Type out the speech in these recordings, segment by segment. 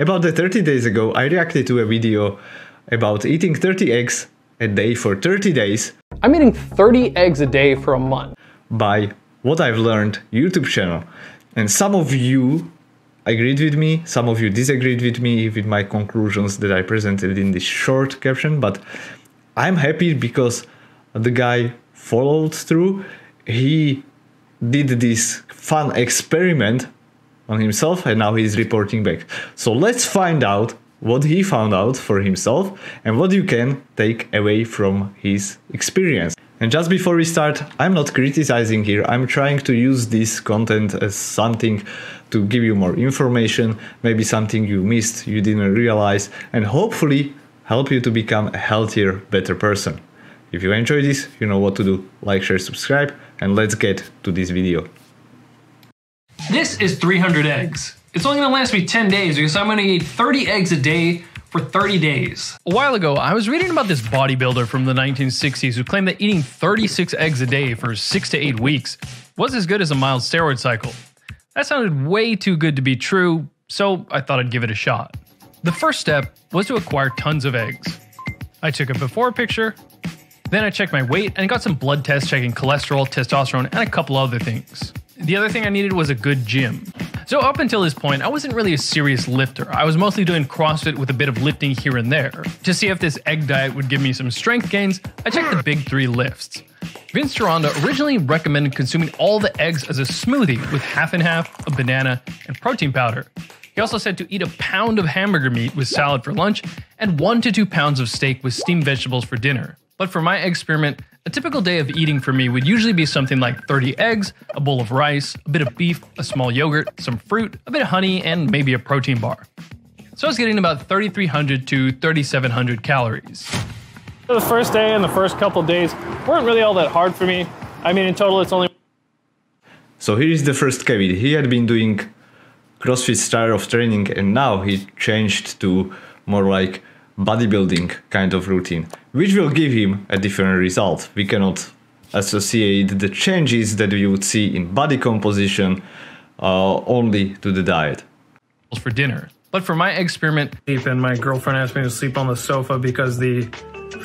About 30 days ago, I reacted to a video about eating 30 eggs a day for 30 days. I'm eating 30 eggs a day for a month. By What I've Learned YouTube channel. And some of you agreed with me, some of you disagreed with me with my conclusions that I presented in this short caption, but I'm happy because the guy followed through. He did this fun experiment on himself and now he's reporting back. So let's find out what he found out for himself and what you can take away from his experience. And just before we start, I'm not criticizing here, I'm trying to use this content as something to give you more information, maybe something you missed, you didn't realize, and hopefully help you to become a healthier, better person. If you enjoy this, you know what to do. Like, share, subscribe, and let's get to this video. This is 300 eggs. It's only gonna last me 10 days because I'm gonna eat 30 eggs a day for 30 days. A while ago, I was reading about this bodybuilder from the 1960s who claimed that eating 36 eggs a day for 6 to 8 weeks was as good as a mild steroid cycle. That sounded way too good to be true, so I thought I'd give it a shot. The first step was to acquire tons of eggs. I took a before picture, then I checked my weight and got some blood tests checking cholesterol, testosterone, and a couple other things. The other thing I needed was a good gym. So up until this point, I wasn't really a serious lifter. I was mostly doing CrossFit with a bit of lifting here and there. To see if this egg diet would give me some strength gains, I checked the big 3 lifts. Vince Gironda originally recommended consuming all the eggs as a smoothie with half and half, a banana, and protein powder. He also said to eat a pound of hamburger meat with salad for lunch and 1 to 2 pounds of steak with steamed vegetables for dinner. But for my experiment, a typical day of eating for me would usually be something like 30 eggs, a bowl of rice, a bit of beef, a small yogurt, some fruit, a bit of honey, and maybe a protein bar. So I was getting about 3,300 to 3,700 calories. The first day and the first couple days weren't really all that hard for me. I mean, in total, it's only... So here is the first Kevin. He had been doing CrossFit style of training and now he changed to more like bodybuilding kind of routine, which will give him a different result. We cannot associate the changes that we would see in body composition only to the diet. For dinner. But for my experiment, And my girlfriend asked me to sleep on the sofa because the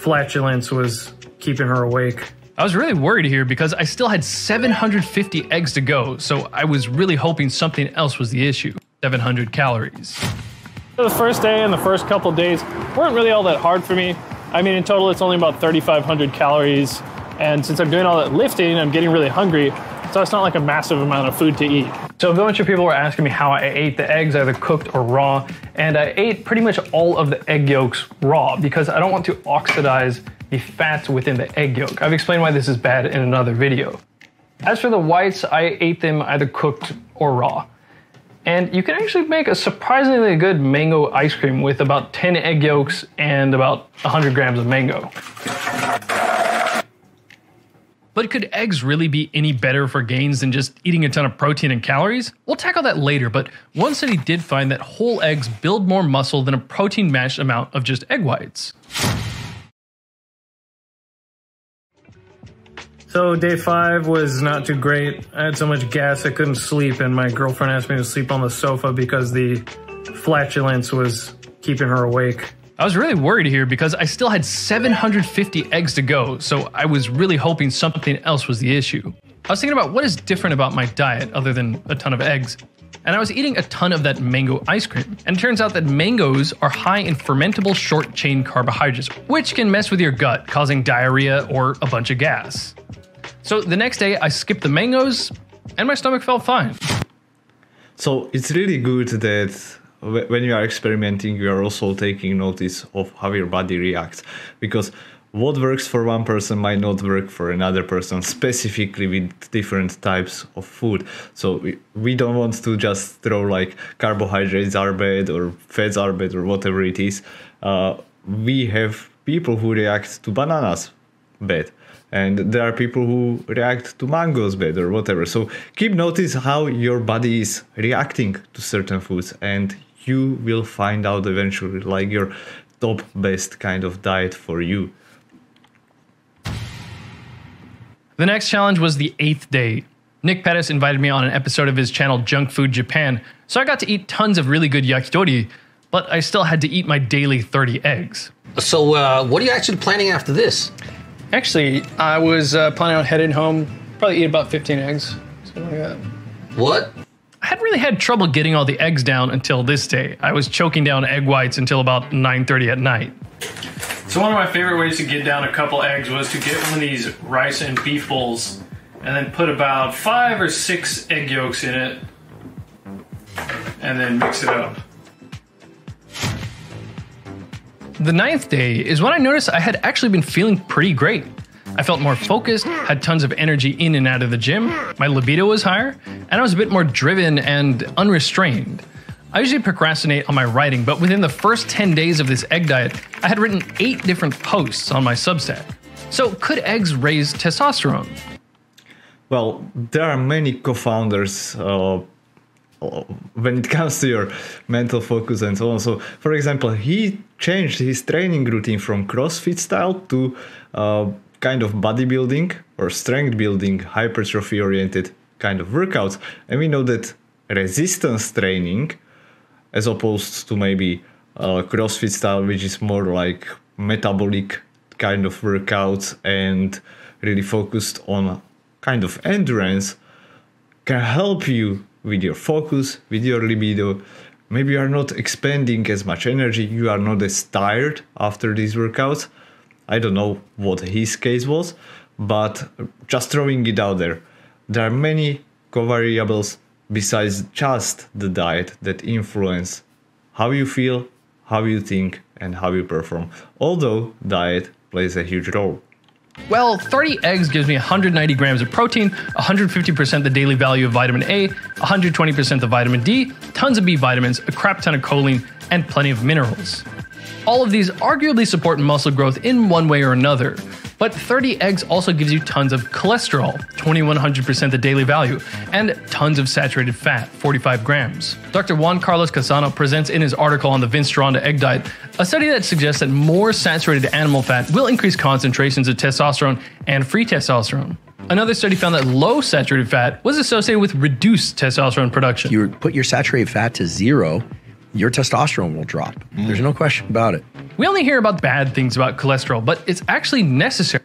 flatulence was keeping her awake. I was really worried here because I still had 750 eggs to go, so I was really hoping something else was the issue. 700 calories. The first day and the first couple days weren't really all that hard for me. I mean, in total, it's only about 3,500 calories. And since I'm doing all that lifting, I'm getting really hungry. So it's not like a massive amount of food to eat. So a bunch of people were asking me how I ate the eggs, either cooked or raw. And I ate pretty much all of the egg yolks raw because I don't want to oxidize the fats within the egg yolk. I've explained why this is bad in another video. As for the whites, I ate them either cooked or raw. And you can actually make a surprisingly good mango ice cream with about 10 egg yolks and about 100 grams of mango. But could eggs really be any better for gains than just eating a ton of protein and calories? We'll tackle that later, but one study did find that whole eggs build more muscle than a protein-matched amount of just egg whites. So day 5 was not too great. I had so much gas I couldn't sleep, and my girlfriend asked me to sleep on the sofa because the flatulence was keeping her awake. I was really worried here because I still had 750 eggs to go, so I was really hoping something else was the issue. I was thinking about what is different about my diet other than a ton of eggs, and I was eating a ton of that mango ice cream. And it turns out that mangoes are high in fermentable short-chain carbohydrates, which can mess with your gut, causing diarrhea or a bunch of gas. So the next day I skipped the mangoes and my stomach felt fine. So it's really good that when you are experimenting, you are also taking notice of how your body reacts, because what works for one person might not work for another person, specifically with different types of food. So we don't want to just throw like carbohydrates are bad or fats are bad or whatever it is. We have people who react to bananas bad, and there are people who react to mangoes bad or whatever. So keep notice how your body is reacting to certain foods, and you will find out eventually like your top best kind of diet for you. The next challenge was the 8th day. Nick Pettis invited me on an episode of his channel Junk Food Japan, so I got to eat tons of really good yakitori, but I still had to eat my daily 30 eggs. So what are you actually planning after this? Actually, I was planning on heading home, probably eat about 15 eggs, something like that. What? I hadn't really had trouble getting all the eggs down until this day. I was choking down egg whites until about 9:30 at night. So one of my favorite ways to get down a couple eggs was to get one of these rice and beef bowls and then put about 5 or 6 egg yolks in it and then mix it up. The 9th day is when I noticed I had actually been feeling pretty great. I felt more focused, had tons of energy in and out of the gym, my libido was higher, and I was a bit more driven and unrestrained. I usually procrastinate on my writing, but within the first 10 days of this egg diet, I had written 8 different posts on my Substack. So could eggs raise testosterone? Well, there are many co-founders when it comes to your mental focus and so on. So, for example, he changed his training routine from CrossFit style to kind of bodybuilding or strength building, hypertrophy oriented kind of workouts. And we know that resistance training, as opposed to maybe CrossFit style, which is more like metabolic kind of workouts and really focused on kind of endurance, can help you with your focus, with your libido. Maybe you are not expending as much energy, you are not as tired after these workouts. I don't know what his case was, but just throwing it out there. There are many covariables besides just the diet that influence how you feel, how you think, and how you perform. Although diet plays a huge role. Well, 30 eggs gives me 190 grams of protein, 150% the daily value of vitamin A, 120% the vitamin D, tons of B vitamins, a crap ton of choline, and plenty of minerals. All of these arguably support muscle growth in one way or another, but 30 eggs also gives you tons of cholesterol, 2100% the daily value, and tons of saturated fat, 45 grams. Dr. Juan Carlos Casano presents in his article on the Vince Gironda egg diet a study that suggests that more saturated animal fat will increase concentrations of testosterone and free testosterone. Another study found that low saturated fat was associated with reduced testosterone production. You put your saturated fat to 0, your testosterone will drop. There's no question about it. We only hear about bad things about cholesterol, but it's actually necessary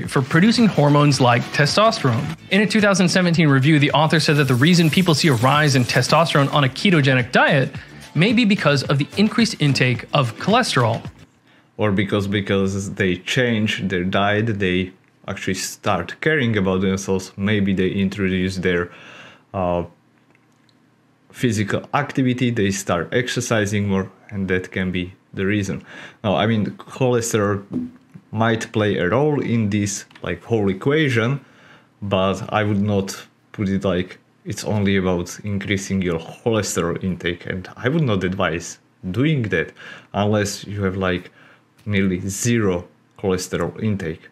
for producing hormones like testosterone. In a 2017 review, the author said that the reason people see a rise in testosterone on a ketogenic diet may be because of the increased intake of cholesterol. Or because they change their diet, they actually start caring about themselves. Maybe they introduce their physical activity, they start exercising more, and that can be the reason. Now, I mean, cholesterol might play a role in this like whole equation, but I would not put it like it's only about increasing your cholesterol intake, and I would not advise doing that unless you have like nearly 0 cholesterol intake.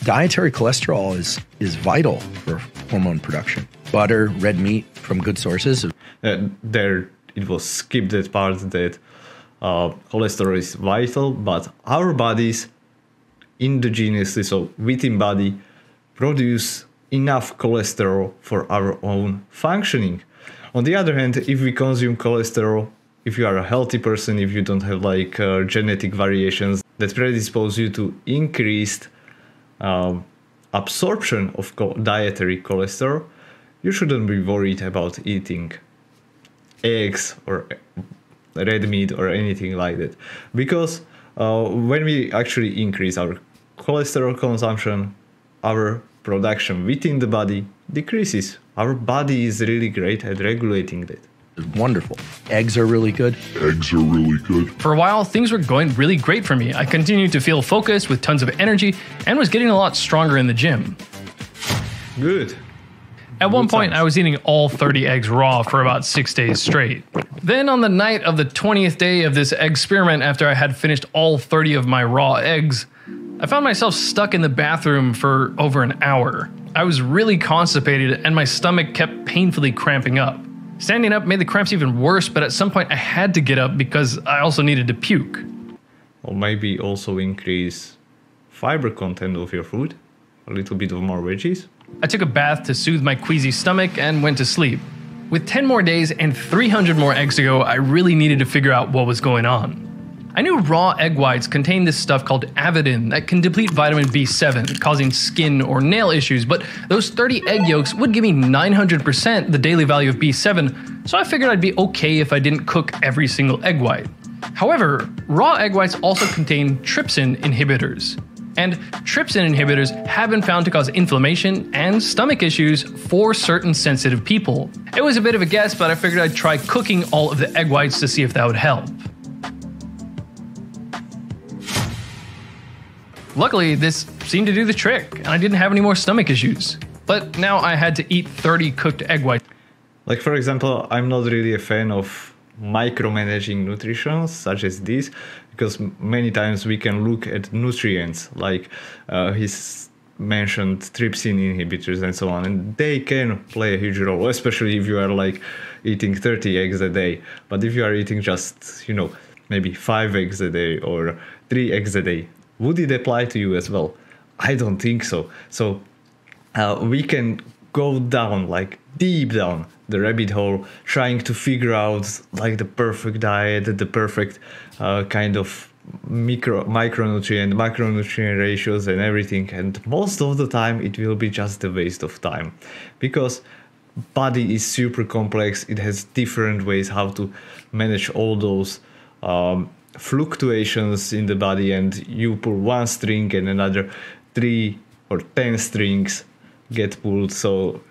Dietary cholesterol is vital for hormone production. Butter, red meat from good sources. There it was skipped that part that cholesterol is vital, but our bodies endogenously, so within body, produce enough cholesterol for our own functioning. On the other hand, if we consume cholesterol, if you are a healthy person, if you don't have like genetic variations that predispose you to increased absorption of dietary cholesterol, you shouldn't be worried about eating eggs or red meat or anything like that. Because when we actually increase our cholesterol consumption, our production within the body decreases. Our body is really great at regulating that. Wonderful. Eggs are really good. For a while, things were going really great for me. I continued to feel focused with tons of energy and was getting a lot stronger in the gym. Good. At one point, I was eating all 30 eggs raw for about 6 days straight. Then on the night of the 20th day of this experiment, after I had finished all 30 of my raw eggs, I found myself stuck in the bathroom for over an hour. I was really constipated and my stomach kept painfully cramping up. Standing up made the cramps even worse, but at some point I had to get up because I also needed to puke. Or maybe also increase fiber content of your food, a little bit of more veggies. I took a bath to soothe my queasy stomach and went to sleep. With 10 more days and 300 more eggs to go, I really needed to figure out what was going on. I knew raw egg whites contain this stuff called avidin that can deplete vitamin B7, causing skin or nail issues, but those 30 egg yolks would give me 900% the daily value of B7, so I figured I'd be okay if I didn't cook every single egg white. However, raw egg whites also contain trypsin inhibitors. And trypsin inhibitors have been found to cause inflammation and stomach issues for certain sensitive people. It was a bit of a guess, but I figured I'd try cooking all of the egg whites to see if that would help. Luckily, this seemed to do the trick, and I didn't have any more stomach issues. But now I had to eat 30 cooked egg whites. Like, for example, I'm not really a fan of micromanaging nutrition such as this, because many times we can look at nutrients, like he's mentioned trypsin inhibitors and so on, and they can play a huge role, especially if you are like eating 30 eggs a day. But if you are eating just, maybe 5 eggs a day or 3 eggs a day, would it apply to you as well? I don't think so. So we can go down, like deep down the rabbit hole, trying to figure out like the perfect diet, the perfect kind of micronutrient, macronutrient ratios and everything. And most of the time it will be just a waste of time, because body is super complex. It has different ways how to manage all those fluctuations in the body, and you pull one string and another 3 or 10 strings get pulled. So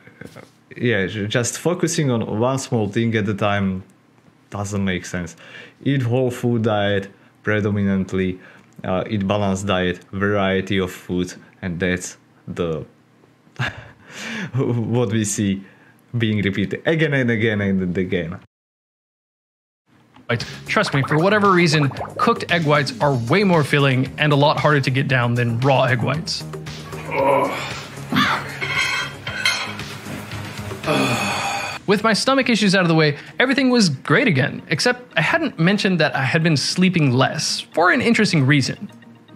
yeah, just focusing on one small thing at a time doesn't make sense. Eat whole food diet predominantly, eat balanced diet, variety of food, and that's the what we see being repeated again and again and again. Trust me, for whatever reason, cooked egg whites are way more filling and a lot harder to get down than raw egg whites. With my stomach issues out of the way, everything was great again, except I hadn't mentioned that I had been sleeping less, for an interesting reason.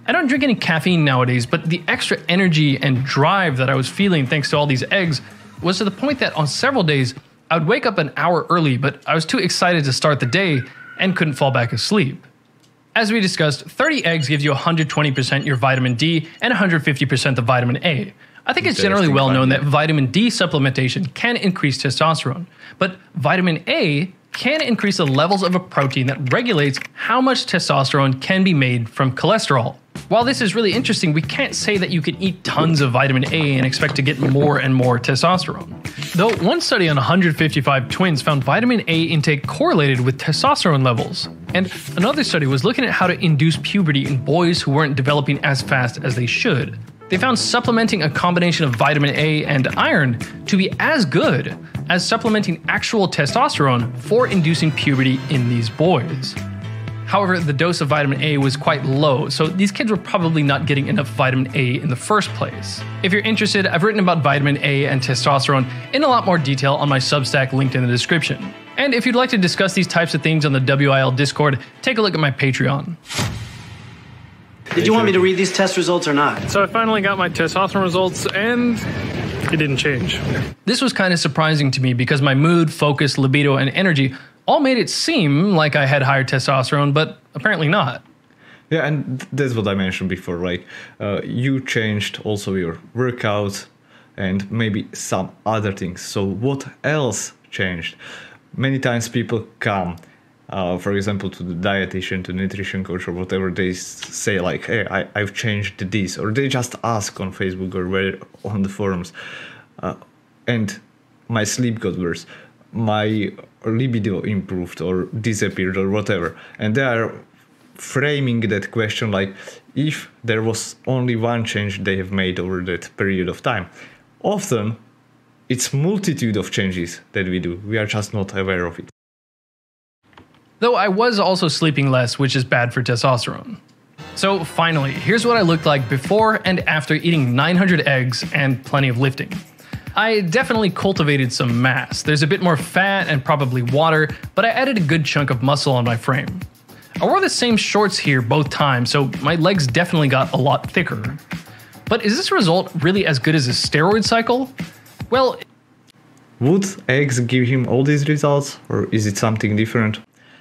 I don't drink any caffeine nowadays, but the extra energy and drive that I was feeling thanks to all these eggs was to the point that on several days, I would wake up an hour early, but I was too excited to start the day and couldn't fall back asleep. As we discussed, 30 eggs gives you 120% your vitamin D and 150% the vitamin A. I think it's generally well known that vitamin D supplementation can increase testosterone, but vitamin A can increase the levels of a protein that regulates how much testosterone can be made from cholesterol. While this is really interesting, we can't say that you can eat tons of vitamin A and expect to get more and more testosterone. Though one study on 155 twins found vitamin A intake correlated with testosterone levels, and another study was looking at how to induce puberty in boys who weren't developing as fast as they should. They found supplementing a combination of vitamin A and iron to be as good as supplementing actual testosterone for inducing puberty in these boys. However, the dose of vitamin A was quite low, so these kids were probably not getting enough vitamin A in the first place. If you're interested, I've written about vitamin A and testosterone in a lot more detail on my Substack linked in the description. And if you'd like to discuss these types of things on the WIL Discord, take a look at my Patreon. Did you want me to read these test results or not? So I finally got my testosterone results, and it didn't change. This was kind of surprising to me because my mood, focus, libido, and energy all made it seem like I had higher testosterone, but apparently not. Yeah, and that's what I mentioned before, like you changed also your workout and maybe some other things. So what else changed? Many times people come, for example, to the dietitian, to nutrition coach or whatever, they say like, hey, I've changed this, or they just ask on Facebook or where on the forums, and my sleep got worse, my libido improved or disappeared or whatever. And they are framing that question like if there was only one change they have made over that period of time. Often it's multitude of changes that we do. We are just not aware of it. Though I was also sleeping less, which is bad for testosterone. So finally, here's what I looked like before and after eating 900 eggs and plenty of lifting. I definitely cultivated some mass. There's a bit more fat and probably water, but I added a good chunk of muscle on my frame. I wore the same shorts here both times, so my legs definitely got a lot thicker. But is this result really as good as a steroid cycle? Well, Would eggs give him all these results, or is it something different?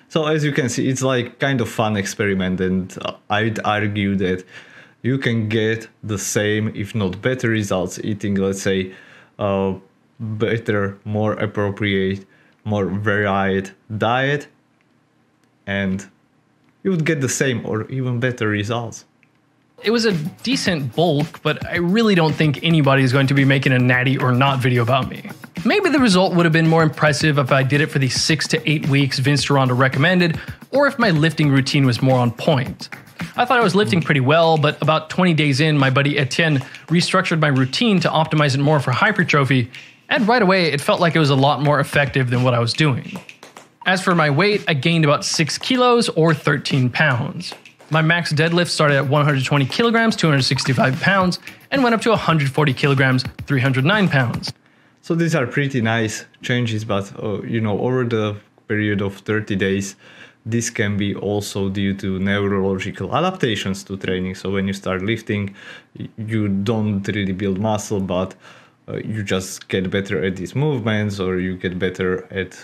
So as you can see, it's like kind of fun experiment, and I'd argue that you can get the same, if not better results eating, let's say, better, more appropriate, more varied diet, and you would get the same or even better results. It was a decent bulk, but I really don't think anybody is going to be making a natty or not video about me. Maybe the result would have been more impressive if I did it for the 6 to 8 weeks Vince Durando recommended, or if my lifting routine was more on point. I thought I was lifting pretty well, but about 20 days in, my buddy Etienne restructured my routine to optimize it more for hypertrophy, and right away it felt like it was a lot more effective than what I was doing. As for my weight, I gained about 6 kilos or 13 pounds. My max deadlift started at 120 kilograms, 265 pounds, and went up to 140 kilograms, 309 pounds. So these are pretty nice changes, but over the period of 30 days, this can be also due to neurological adaptations to training. So when you start lifting, you don't really build muscle, but you just get better at these movements, or you get better at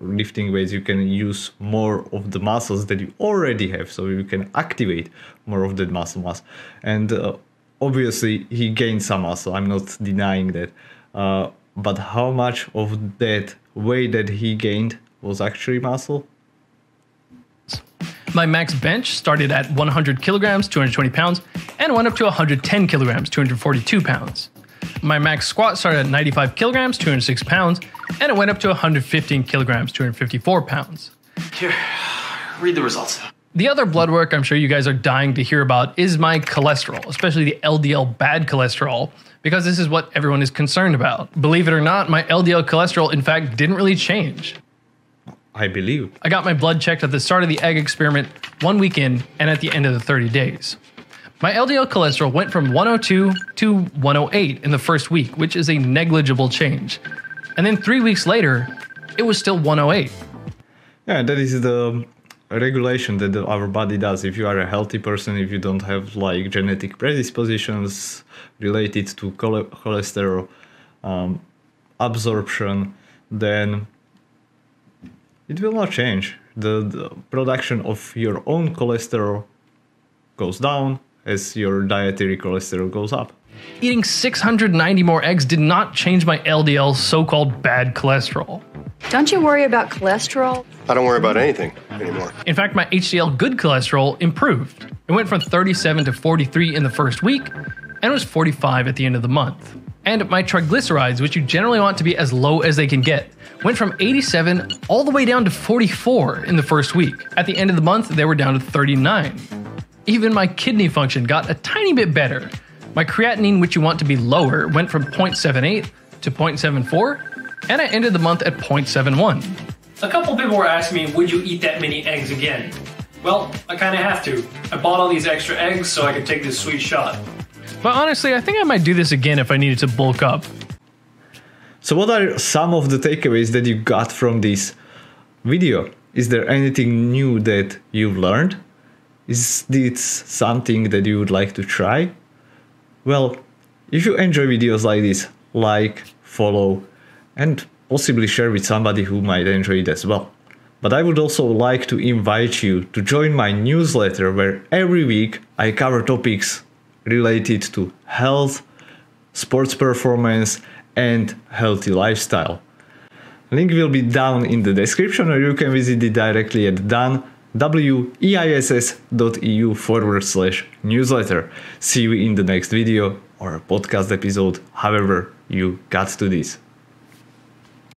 lifting weights. You can use more of the muscles that you already have, so you can activate more of that muscle mass. And obviously he gained some muscle, I'm not denying that, but how much of that weight that he gained was actually muscle? My max bench started at 100 kilograms, 220 pounds, and went up to 110 kilograms, 242 pounds. My max squat started at 95 kilograms, 206 pounds, and it went up to 115 kilograms, 254 pounds. Here, read the results. The other blood work I'm sure you guys are dying to hear about is my cholesterol, especially the LDL bad cholesterol, because this is what everyone is concerned about. Believe it or not, my LDL cholesterol, in fact, didn't really change. I believe. I got my blood checked at the start of the egg experiment, 1 week in, and at the end of the 30 days. My LDL cholesterol went from 102 to 108 in the first week, which is a negligible change. And then 3 weeks later, it was still 108. Yeah, that is the regulation that our body does. If you are a healthy person, if you don't have like genetic predispositions related to cholesterol absorption, then it will not change. The production of your own cholesterol goes down as your dietary cholesterol goes up. Eating 690 more eggs did not change my LDL so-called bad cholesterol. Don't you worry about cholesterol? I don't worry about anything anymore. In fact, my HDL good cholesterol improved. It went from 37 to 43 in the first week, and was 45 at the end of the month. And my triglycerides, which you generally want to be as low as they can get, went from 87 all the way down to 44 in the first week. At the end of the month, they were down to 39. Even my kidney function got a tiny bit better. My creatinine, which you want to be lower, went from 0.78 to 0.74, and I ended the month at 0.71. A couple people were asking me, would you eat that many eggs again? Well, I kind of have to. I bought all these extra eggs so I could take this sweet shot. But honestly, I think I might do this again if I needed to bulk up. So what are some of the takeaways that you got from this video? Is there anything new that you've learned? Is this something that you would like to try? Well, if you enjoy videos like this, like, follow, and possibly share with somebody who might enjoy it as well. But I would also like to invite you to join my newsletter, where every week I cover topics related to health, sports performance, and healthy lifestyle. Link will be down in the description, or you can visit it directly at weiss.eu/newsletter. See you in the next video or podcast episode, however you got to this.